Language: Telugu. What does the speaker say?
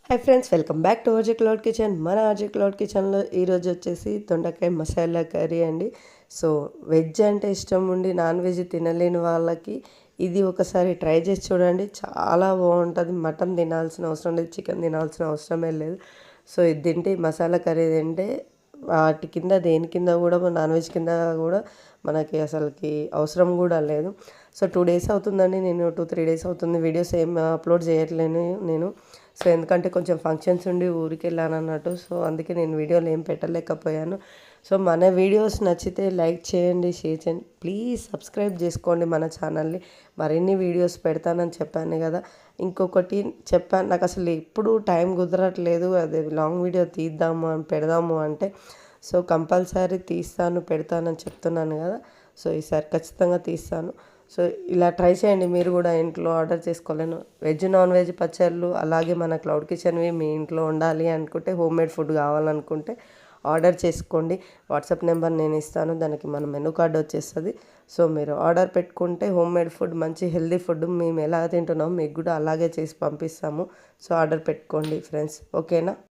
Hi friends, welcome back to RJ cloud kitchen. మన ఆర్జే క్లౌడ్ కిచెన్లో ఈరోజు వచ్చేసి దొండకాయ మసాలా కర్రీ అండి. సో వెజ్ అంటే ఇష్టం ఉండి నాన్ వెజ్ తినలేని వాళ్ళకి ఇది ఒకసారి ట్రై చేసి చూడండి, చాలా బాగుంటుంది. మటన్ తినాల్సిన అవసరం లేదు, చికెన్ తినాల్సిన అవసరమే లేదు. సో ఇది తింటే మసాలా కర్రీ తింటే వాటి కింద దేని కింద కూడా నాన్ వెజ్ కింద కూడా మనకి అసలుకి అవసరం కూడా లేదు. సో 2 days అవుతుందండి, నేను 2-3 days అవుతుంది వీడియోస్ ఏం అప్లోడ్ చేయట్లేను నేను. సో ఎందుకంటే కొంచెం ఫంక్షన్స్ ఉండి ఊరికి వెళ్ళాను అన్నట్టు. సో అందుకే నేను వీడియోలు ఏం పెట్టలేకపోయాను. సో మన వీడియోస్ నచ్చితే లైక్ చేయండి, షేర్ చేయండి, ప్లీజ్ సబ్స్క్రైబ్ చేసుకోండి మన ఛానల్ని. మరిన్ని వీడియోస్ పెడతానని చెప్పాను కదా. ఇంకొకటి చెప్పాను, నాకు అసలు ఎప్పుడు టైం కుదరట్లేదు, అదే లాంగ్ వీడియో తీద్దాము అని పెడదాము అంటే. సో కంపల్సరీ తీస్తాను, పెడతానని చెప్తున్నాను కదా. సో ఈసారి ఖచ్చితంగా తీస్తాను. సో ఇలా ట్రై చేయండి, మీరు కూడా ఇంట్లో ఆర్డర్ చేసుకోలేను. వెజ్ నాన్ వెజ్ పచ్చళ్ళు అలాగే మన క్లౌడ్ కిచెన్వి మీ ఇంట్లో ఉండాలి అనుకుంటే, హోమ్మేడ్ ఫుడ్ కావాలనుకుంటే ఆర్డర్ చేసుకోండి. వాట్సాప్ నెంబర్ నేను ఇస్తాను, దానికి మన మెనూ కార్డ్ వచ్చేస్తుంది. సో మీరు ఆర్డర్ పెట్టుకుంటే హోమ్మేడ్ ఫుడ్, మంచి హెల్దీ ఫుడ్ మేము ఎలా తింటున్నామో మీకు కూడా అలాగే చేసి పంపిస్తాము. సో ఆర్డర్ పెట్టుకోండి ఫ్రెండ్స్, ఓకేనా.